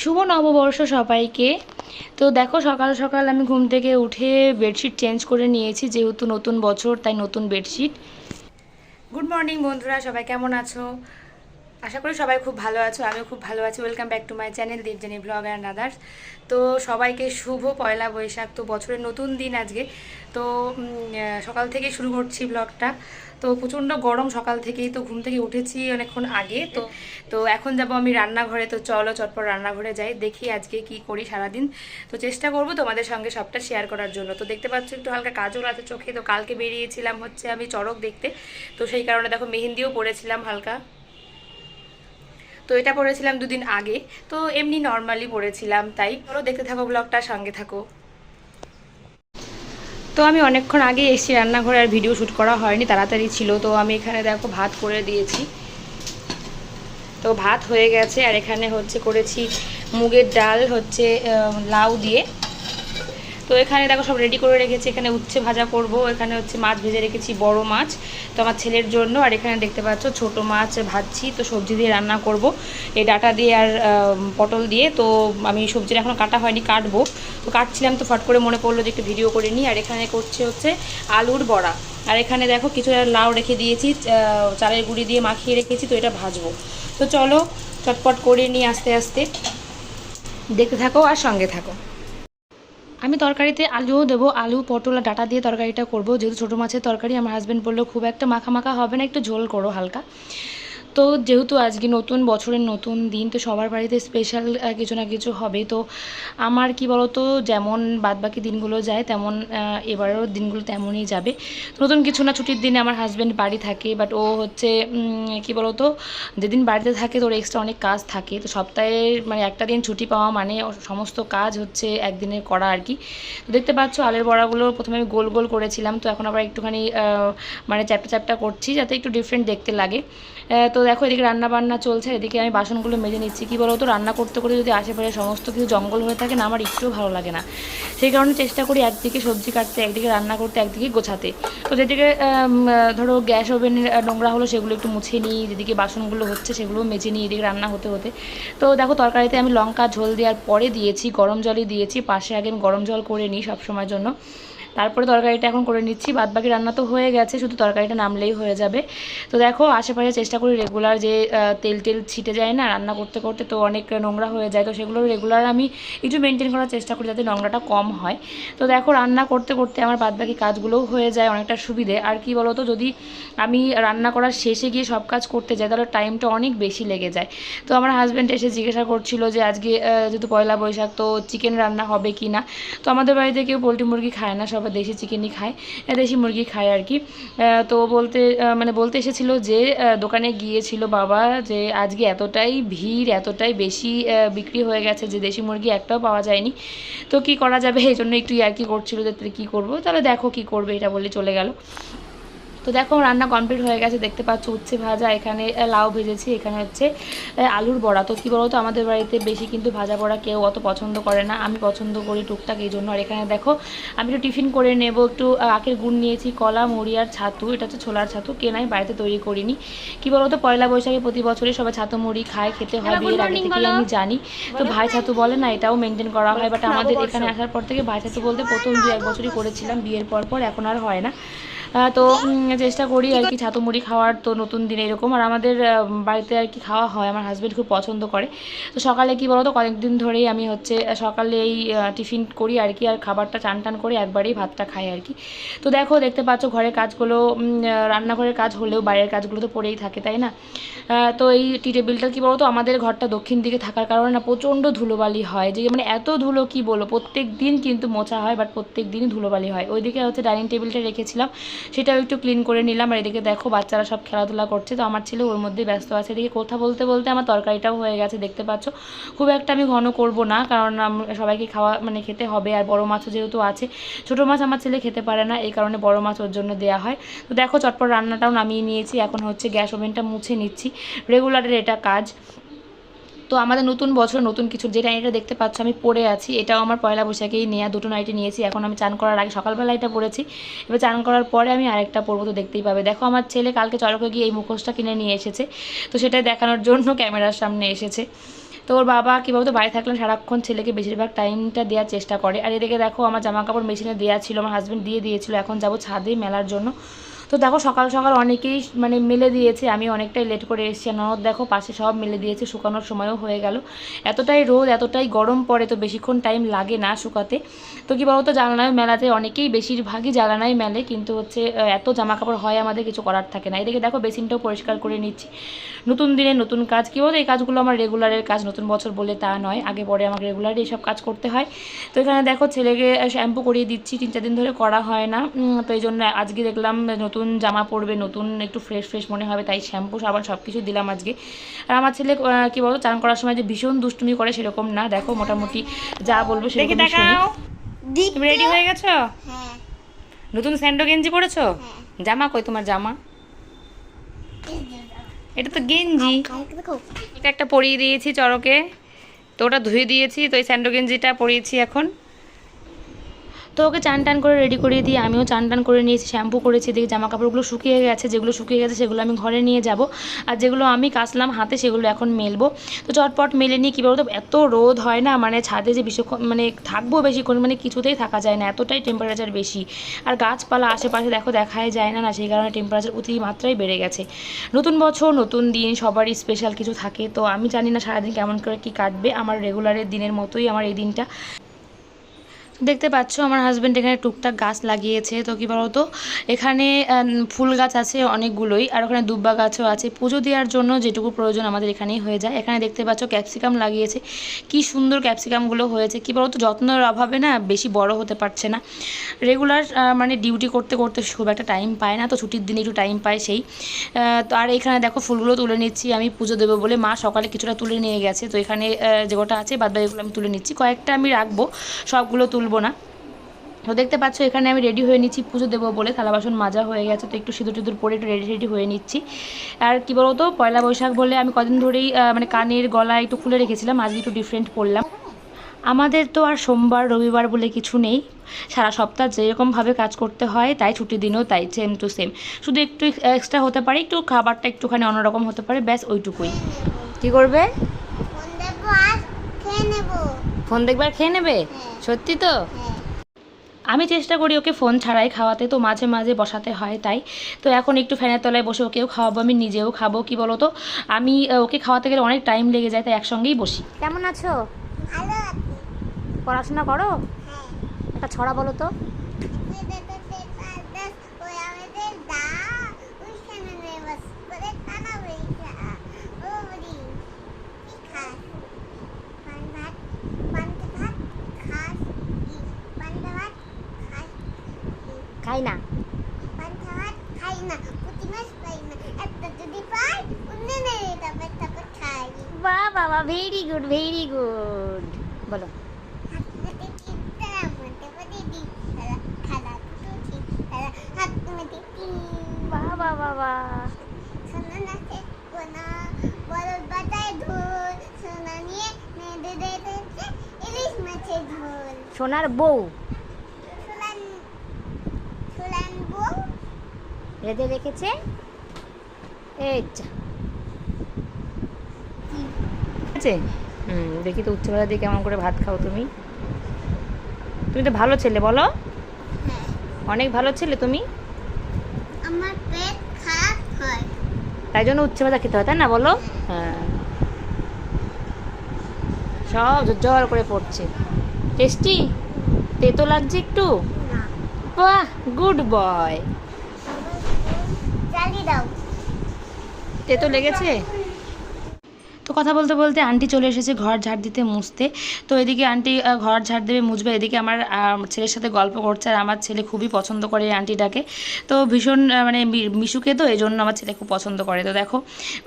শুভ নববর্ষ সবাইকে। তো দেখো সকাল সকাল আমি ঘুম থেকে উঠে বেডশিট চেঞ্জ করে নিয়েছি, যেহেতু নতুন বছর তাই নতুন বেডশিট। গুড মর্নিং বন্ধুরা, সবাই কেমন আছো? আশা করি সবাই খুব ভালো আছো, আমিও খুব ভালো আছি। Welcome back to my channel Debjani blog and others. তো সবাইকে শুভ পয়লা বৈশাখ, তো বছরের নতুন দিন আজকে। তো সকাল থেকে শুরু করছি ব্লগটা। তো প্রচণ্ড গরম সকাল থেকেই, তো ঘুম থেকে উঠেছি অনেকক্ষণ আগে। তো তো এখন যাব আমি রান্নাঘরে। তো চলো চটপট রান্নাঘরে যাই, দেখি আজকে কি করি সারাদিন। তো চেষ্টা করব তোমাদের সঙ্গে সবটা শেয়ার করার জন্য। তো দেখতে পাচ্ছ একটু হালকা কাজল আছে চোখে। তো কালকে বেরিয়েছিলাম হচ্ছে আমি চড়ক দেখতে, তো সেই কারণে দেখো মেহেন্দিও পরেছিলাম হালকা। তো এটা পড়েছিলাম দুদিন আগে, তো এমনি নর্মালি পড়েছিলাম। তাই চলো দেখতে থাকো ব্লগটা, সঙ্গে থাকো। তো আমি অনেকক্ষণ আগে এসেছি রান্নাঘরে, আর ভিডিও শ্যুট করা হয়নি, তাড়াতাড়ি ছিল। তো আমি এখানে দেখো ভাত করে দিয়েছি। তো ভাত হয়ে গেছে, আর এখানে হচ্ছে করেছি মুগের ডাল হচ্ছে লাউ দিয়ে। তো এখানে দেখো সব রেডি করে রেখেছি। এখানে উচ্ছে ভাজা করব, এখানে হচ্ছে মাছ ভেজে রেখেছি, বড় মাছ তো আমার ছেলের জন্য। আর এখানে দেখতে পাচ্ছ ছোট মাছ ভাজছি। তো সবজি দিয়ে রান্না করব, এই ডাটা দিয়ে আর পটল দিয়ে। তো আমি সবজিটা এখনও কাটা হয়নি, কাটবো। তো কাটছিলাম, তো ফট করে মনে পড়লো যে একটু ভিডিও করে নিই। আর এখানে করছে হচ্ছে আলুর বড়া। আর এখানে দেখো কিছু লাউ রেখে দিয়েছি, চালের গুঁড়ি দিয়ে মাখিয়ে রেখেছি। তো এটা ভাজবো। তো চলো চটপট করে নিই আস্তে আস্তে, দেখতে থাকো আর সঙ্গে থাকো। আমি তরকারিতে আলুও দেবো, আলু পটল আর ডাঁটা দিয়ে তরকারিটা করব। যেহেতু ছোটো মাছের তরকারি, আমার হাজব্যান্ড বললো খুব একটা মাখা মাখা হবে না, একটু ঝোল করো হালকা। তো যেহেতু আজকে নতুন বছরের নতুন দিন, তো সবার বাড়িতে স্পেশাল কিছু না কিছু হবে। তো আমার কি বলতো, যেমন বাদবাকি দিনগুলো যায় তেমন এবারেও দিনগুলো তেমনই যাবে। নতুন কিছু না, ছুটির দিনে আমার হাজব্যান্ড বাড়ি থাকে, বাট ও হচ্ছে কি বলতো, যেদিন বাড়িতে থাকে তোর এক্সট্রা অনেক কাজ থাকে। তো সপ্তাহে মানে একটা দিন ছুটি পাওয়া মানে সমস্ত কাজ হচ্ছে একদিনে করা আর কি। তো দেখতে পাচ্ছ আলের বড়াগুলো প্রথমে আমি গোল গোল করেছিলাম, তো এখন আবার একটুখানি মানে চ্যাপটা চ্যাপটা করছি, যাতে একটু ডিফারেন্ট দেখতে লাগে। তো দেখো এদিকে রান্না বান্না চলছে, এদিকে আমি বাসনগুলো মেজে নিচ্ছি। কি বলো তো, রান্না করতে করতে যদি আশেপাশে সমস্ত কিছু জঙ্গল হয়ে থাকে না, আমার একটুও ভালো লাগে না। সেই কারণে চেষ্টা করি একদিকে সবজি কাটতে, একদিকে রান্না করতে, একদিকে গোছাতে। তো যেদিকে ধরো গ্যাস ওভেনের নোংরা হলো সেগুলো একটু মুছে নিই, যেদিকে বাসনগুলো হচ্ছে সেগুলোও মেজে নিই এদিকে রান্না হতে হতে। তো দেখো তরকারিতে আমি লঙ্কা ঝোল দেওয়ার পরে দিয়েছি, গরম জলই দিয়েছি পাশে। আগে আমি গরম জল করে নিই সবসময়ের জন্য, তারপরে তরকারিটা এখন করে নিচ্ছি। বাদবাকি রান্না তো হয়ে গেছে, শুধু তরকারিটা নামলেই হয়ে যাবে। তো দেখো আশেপাশে চেষ্টা করি রেগুলার যে তেল টেল ছিটে যায় না রান্না করতে করতে, তো অনেক নোংরা হয়ে যায়। তো সেগুলো রেগুলার আমি একটু মেনটেন করার চেষ্টা করি যাতে নোংরাটা কম হয়। তো দেখো রান্না করতে করতে আমার বাদবাকি কাজগুলোও হয়ে যায়, অনেকটা সুবিধে। আর কি বলো তো, যদি আমি রান্না করার শেষে গিয়ে সব কাজ করতে যাই তাহলে টাইমটা অনেক বেশি লেগে যায়। তো আমার হাজব্যান্ড এসে জিজ্ঞাসা করছিল যে আজকে যেহেতু পয়লা বৈশাখ, তো চিকেন রান্না হবে কি না। তো আমাদের বাড়িতে কেউ পোলট্রি মুরগি খায় না, সবাই দেশি চিকেনই খায়, দেশি মুরগি খায় আর কি। তো বলতে এসেছিলো যে দোকানে গিয়েছিল বাবা, যে আজকে এতটাই ভিড়, এতটাই বেশি বিক্রি হয়ে গেছে যে দেশি মুরগি একটাও পাওয়া যায়নি। তো কি করা যাবে, এই জন্য একটু ইয়ার্কি করছিল যে কী করবো, তাহলে দেখো কি করবে, এটা বলে চলে গেল। তো দেখো রান্না কমপ্লিট হয়ে গেছে, দেখতে পাচ্ছ উচ্ছে ভাজা, এখানে লাউ ভেজেছি, এখানে হচ্ছে আলুর বড়া। তো কী বলতো, আমাদের বাড়িতে বেশি কিন্তু ভাজা বড়া কেউ অত পছন্দ করে না, আমি পছন্দ করি টুকটাক, এই জন্য। আর এখানে দেখো আমি একটু টিফিন করে নেব, একটু আখের গুড় নিয়েছি, কলা মুড়ি আর ছাতু। এটা হচ্ছে ছোলার ছাতু, কেনাই, বাড়িতে তৈরি করিনি। কী বলতো, পয়লা বৈশাখে প্রতি বছরই সবাই ছাতু মুড়ি খায়, খেতে হয়, বিয়ের আগে থেকেই আমি জানি। তো ভাই ছাতু বলে না, এটাও মেনটেন করা হয়। বাট আমাদের এখানে আসার পর থেকে ভাই ছাতু বলতে প্রথম 2-1 বছরই করেছিলাম বিয়ের পর, এখন আর হয় না। তো চেষ্টা করি আর কি ছাতু মুড়ি খাওয়ার, তো নতুন দিনে এরকম। আর আমাদের বাড়িতে আর কি খাওয়া হয়, আমার হাজব্যান্ড খুব পছন্দ করে। তো সকালে কি বলো তো, কয়েকদিন ধরেই আমি হচ্ছে সকালে এই টিফিন করি আর কি, আর খাবারটা চান টান করে একবারেই ভাতটা খাই আর কি। তো দেখতে পাচ্ছ ঘরের কাজগুলো, রান্নাঘরের কাজ হলেও বাইরের কাজগুলো তো পড়েই থাকে, তাই না? তো এই টি টেবিলটা কী বলতো, আমাদের ঘরটা দক্ষিণ দিকে থাকার কারণে না প্রচণ্ড ধুলোবালি হয়, যে মানে এত ধুলো কি বলো, প্রত্যেক দিন কিন্তু মোছা হয়, বাট প্রত্যেক দিনই ধুলোবালি হয়। ওইদিকে হচ্ছে ডাইনিং টেবিলটা রেখেছিলাম, সেটাও একটু ক্লিন করে নিলাম। আর এদিকে দেখো বাচ্চারা সব খেলাধুলা করছে, তো আমার ছেলে ওর মধ্যেই ব্যস্ত আছে। এদিকে কথা বলতে বলতে আমার তরকারিটাও হয়ে গেছে, দেখতে পাচ্ছ। খুব একটা আমি ঘন করব না, কারণ সবাইকে খেতে হবে। আর বড় মাছও যেহেতু আছে, ছোটো মাছ আমার ছেলে খেতে পারে না, এই কারণে বড় মাছ ওর জন্য দেওয়া হয়। তো দেখো চটপট রান্নাটাও নামিয়ে নিয়েছি, এখন হচ্ছে গ্যাস ওভেনটা মুছে নিচ্ছি, রেগুলারের এটা কাজ। তো আমাদের নতুন বছর নতুন কিছু, যে নাইটিটা দেখতে পাচ্ছ আমি পরে আছি, এটাও আমার পয়লা বৈশাখেই নেওয়া, দুটো নাইটি নিয়েছি। এখন আমি চান করার আগে সকালবেলা এটা পরেছি, এবার চান করার পরে আমি আরেকটা পরবো, তো দেখতেই পাবে। দেখো আমার ছেলে কালকে চড়কে গিয়ে এই মুখোশটা কিনে নিয়ে এসেছে, তো সেটাই দেখানোর জন্য ক্যামেরার সামনে এসেছে। তো ওর বাবা কী বলতো বাড়ি থাকলে সারাক্ষণ ছেলেকে বেশিরভাগ টাইমটা দেওয়ার চেষ্টা করে। আর এদিকে দেখো আমার জামা কাপড় মেশিনে দেওয়া ছিল, আমার হাজব্যান্ড দিয়ে দিয়েছিল, এখন যাবো ছাদে মেলার জন্য। তো দেখো সকাল সকাল অনেকেই মানে মেলে দিয়েছে, আমি অনেকটাই লেট করে এসেছি। ননদ দেখো পাশে সব মেলে দিয়েছে, শুকানোর সময়ও হয়ে গেল। এতটাই রোদ এতটাই গরম পড়ে তো বেশিক্ষণ টাইম লাগে না শুকাতে। তো কী বলতো জানালায় মেলাতে অনেকেই বেশিরভাগই জানালায় মেলে, কিন্তু হচ্ছে এত জামা কাপড় হয় আমাদের কিছু করার থাকে না। এদিকে দেখো বেসিনটাও পরিষ্কার করে নিচ্ছি, নতুন দিনে নতুন কাজ। কী বলতো এই কাজগুলো আমার রেগুলারের কাজ, নতুন বছর বলে তা নয়, আগে পরে আমাকে রেগুলারই এইসব কাজ করতে হয়। তো এখানে দেখো ছেলেকে শ্যাম্পু করিয়ে দিচ্ছি, 3-4 দিন ধরে করা হয় না, তো এই জন্য আজকে দেখলাম নতুন জামা পরবে, নতুন একটু ফ্রেশ ফ্রেশ মনে হবে, তাই শ্যাম্পু সাবান সব কিছু দিলাম আজকে। আর আমার ছেলে কী বলতো চান করার সময় যে ভীষণ দুষ্টুমি করে সেরকম না, দেখো মোটামুটি যা বলবো সেরকম শুনি। তুমি রেডি হয়ে গেছো? হ্যাঁ। নতুন স্যান্ডো গেঞ্জি পরেছো? জামা কই তোমার জামা? এটা তো গেঞ্জি, এটা একটা পরিয়ে দিয়েছি চরকে, তো ওটা ধুয়ে দিয়েছি, তো এই স্যান্ডো গেঞ্জিটা পরিয়েছি এখন। তো ওকে চান টান করে রেডি করিয়ে দিয়ে আমিও চান টান করে নিয়েছি, শ্যাম্পু করেছি। দেখি জামা কাপড়গুলো শুকিয়ে গেছে, যেগুলো শুকিয়ে গেছে সেগুলো আমি ঘরে নিয়ে যাব, আর যেগুলো আমি কাচলাম হাতে সেগুলো এখন মেলবো। তো চটপট মেলে নিই। কী বলতো এত রোদ হয় না, মানে ছাদে যে বেশিক্ষণ মানে থাকবো বেশিক্ষণ মানে কিছুতেই থাকা যায় না, এতটাই টেম্পারেচার বেশি। আর গাছপালা আশেপাশে দেখো দেখাই যায় না, সেই কারণে টেম্পারেচার অতিমাত্রাই বেড়ে গেছে। নতুন বছর নতুন দিন, সবারই স্পেশাল কিছু থাকে, তো আমি জানি না সারাদিন কেমন করে কী কাটবে। আমার রেগুলারের দিনের মতোই আমার এই দিনটা। দেখতে পাচ্ছ আমার হাজব্যান্ড এখানে টুকটাক গাছ লাগিয়েছে। তো কী বলতো এখানে ফুল গাছ আছে অনেকগুলোই, আর ওখানে দুব্বা গাছও আছে, পুজো দেওয়ার জন্য যেটুকু প্রয়োজন আমাদের এখানেই হয়ে যায়। এখানে দেখতে পাচ্ছ ক্যাপসিকাম লাগিয়েছে, কি সুন্দর ক্যাপসিকামগুলো হয়েছে। কী বলতো যত্নের অভাবে না বেশি বড় হতে পারছে না, রেগুলার মানে ডিউটি করতে করতে খুব একটা টাইম পায় না, তো ছুটির দিনে একটু টাইম পায় সেই। তো আর এখানে দেখো ফুলগুলো তুলে নিচ্ছি, আমি পুজো দেবো বলে মা সকালে কিছুটা তুলে নিয়ে গেছে, তো এখানে যে কটা আছে বাদ বাকিগুলো আমি তুলে নিচ্ছি, কয়েকটা আমি রাখবো, সবগুলো তুলবো না। তো দেখতে পাচ্ছ এখানে আমি রেডি হয়ে নিচ্ছি পুজো দেবো বলে, থালা বাসন মাজা হয়ে গেছে, তো একটু সিঁদুর টিঁদুর পরে একটু রেডি হয়ে নিচ্ছি। আর কী বলতো পয়লা বৈশাখ বলে আমি কদিন ধরেই মানে কানের গলায় একটু খুলে রেখেছিলাম, আজকে একটু ডিফারেন্ট পরলাম। আমাদের তো আর সোমবার রবিবার বলে কিছু নেই, সারা সপ্তাহ যেরকমভাবে কাজ করতে হয় তাই ছুটির দিনেও তাই সেম টু সেম, শুধু একটু এক্সট্রা হতে পারে, একটু খাবারটা একটুখানি অন্যরকম হতে পারে, ব্যাস ওইটুকুই। কী করবে? ফোন দেখবে আর খেয়ে নেবে? সত্যি তো? আমি চেষ্টা করি ওকে ফোন ছাড়াই খাওয়াতে, তো মাঝে মাঝে বসাতে হয় তাই। তো এখন একটু ফ্যানের তলায় বসে ওকেও খাওয়াবো, আমি নিজেও খাবো। কি বলো তো আমি ওকে খাওয়াতে গেলে অনেক টাইম লেগে যায়, তাই একসঙ্গেই বসি। কেমন আছো? পড়াশোনা করো? একটা ছড়া বলো তো। খাই না, বাহ বাবা, ভেরি গুড ভেরি গুড। বলো। বাবা বাবা, সোনার বউ রেঁধে রেখেছে। এই আছে, দেখি তো উচ্চবেলা দিয়ে কেমন করে ভাত খাও তুমি। তুমি তো ভালো ছেলে, বলো। অনেক ভালো ছেলে তুমি। আমার পেট খারাপ হয় তাই জন্য উচ্চবেলা খেতে হয়, তাই না? বলো। হ্যাঁ, সব জল করে পড়ছে। টেস্টি? তেতো লাগছে একটু? বাহ, গুড বয়। চালিয়ে দাও। তেতো লেগেছে? তো কথা বলতে বলতে আন্টি চলে এসেছে ঘর ঝাড় দিতে মুছতে। তো এদিকে আন্টি ঘর ঝাড় দেবে মুছবে, এদিকে আমার ছেলের সাথে গল্প করছে, আর আমার ছেলে খুবই পছন্দ করে এই আন্টিটাকে। তো ভীষণ মানে মিশুকে, তো এই জন্য আমার ছেলে খুব পছন্দ করে। তো দেখো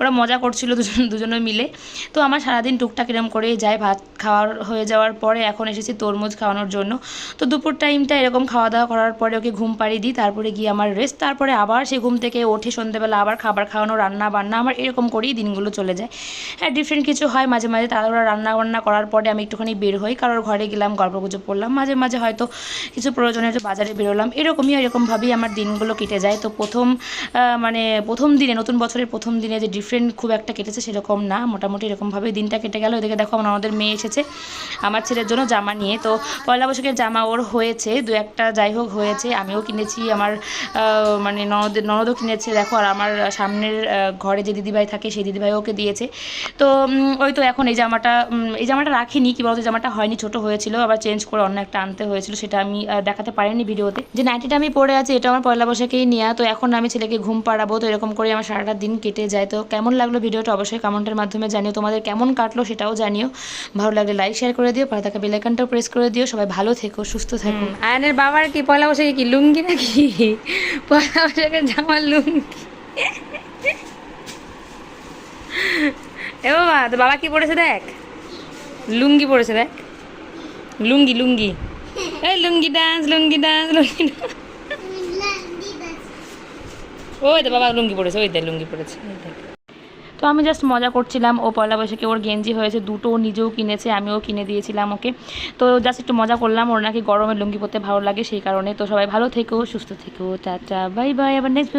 ওরা মজা করছিল দুজনে মিলে। তো আমার সারাদিন টুকটাক এরম করেই যায়, ভাত খাওয়ার হয়ে যাওয়ার পরে এখন এসেছি তরমুজ খাওয়ানোর জন্য। তো দুপুর টাইমটা এরকম খাওয়া দাওয়া করার পরে ওকে ঘুম পাড়িয়ে দিই, তারপরে গিয়ে আমার রেস্ট, তারপরে আবার সে ঘুম থেকে ওঠে সন্ধ্যেবেলা আবার খাবার খাওয়ানো, রান্না বান্না, আমার এরকম করেই দিনগুলো চলে যায়। হ্যাঁ, ডিফারেন্ট কিছু হয় মাঝে মাঝে, তাড়াহুড়া রান্না বান্না করার পরে আমি একটুখানি বের হই, কারোর ঘরে গেলাম, গল্পগুজব করলাম, মাঝে মাঝে হয়তো কিছু প্রয়োজনে একটু বাজারে বেরোলাম, এরকমভাবেই আমার দিনগুলো কেটে যায়। তো প্রথম দিনে, নতুন বছরের প্রথম দিনে যে ডিফারেন্ট খুব একটা কেটেছে সেরকম না, মোটামুটি এরকমভাবেই দিনটা কেটে গেল। এদিকে দেখো আমাদের মেয়ে এসেছে আমার ছেলের জন্য জামা নিয়ে। তো পয়লা বৈশাখের জামা ওর হয়েছে দু একটা, যাই হোক হয়েছে, আমিও কিনেছি, আমার ননদও কিনেছে দেখো, আর আমার সামনের ঘরে যে দিদিভাই থাকে সেই দিদিভাই ওকে দিয়েছে। তো ওই তো এখন এই জামাটা রাখিনি, কী বলতো, জামাটা হয়নি, ছোট হয়েছিল, আবার চেঞ্জ করে অন্য একটা আনতে হয়েছিল, সেটা আমি দেখাতে পারিনি ভিডিওতে। যে নাইটিটা আমি পরে আছি এটা আমার পয়লা বৈশাখেই নেওয়া। তো এখন আমি ছেলেকে ঘুম পাড়াবো, তো এরকম করে আমার সারাটা দিন কেটে যায়। তো কেমন লাগলো ভিডিওটা অবশ্যই কমেন্টের মাধ্যমে জানিও, তোমাদের কেমন কাটলো সেটাও জানিও। ভালো লাগলে লাইক শেয়ার করে দিও, পাশে থাকা বেল আইকনটাও প্রেস করে দিও। সবাই ভালো থেকো, সুস্থ থেকো। আয়নের বাবার কি পয়লা বৈশাখে কি লুঙ্গি নাকি? পয়লা বৈশাখে জামার লুঙ্গি। এ বাবা, তো বাবা কি পড়েছে দেখ, লুঙ্গি পড়েছে দেখ, লুঙ্গি লুঙ্গি, এই লুঙ্গি ডান্স, লুঙ্গি ডান্স, লুঙ্গি ডান্স। ওই তো বাবা লুঙ্গি পড়েছে, ওই দেখ লুঙ্গি পড়েছে। তো আমি জাস্ট মজা করছিলাম, ও পয়লা বৈশাখে ওর গেঞ্জি হয়েছে দুটো, ও নিজেও কিনেছে, আমিও কিনে দিয়েছিলাম ওকে। তো জাস্ট একটু মজা করলাম, ওর নাকি গরমে লুঙ্গি পরতে ভালো লাগে সেই কারণে। তো সবাই ভালো থেকো, সুস্থ থেকো, টাটা বাই বাই, আবার নেক্সট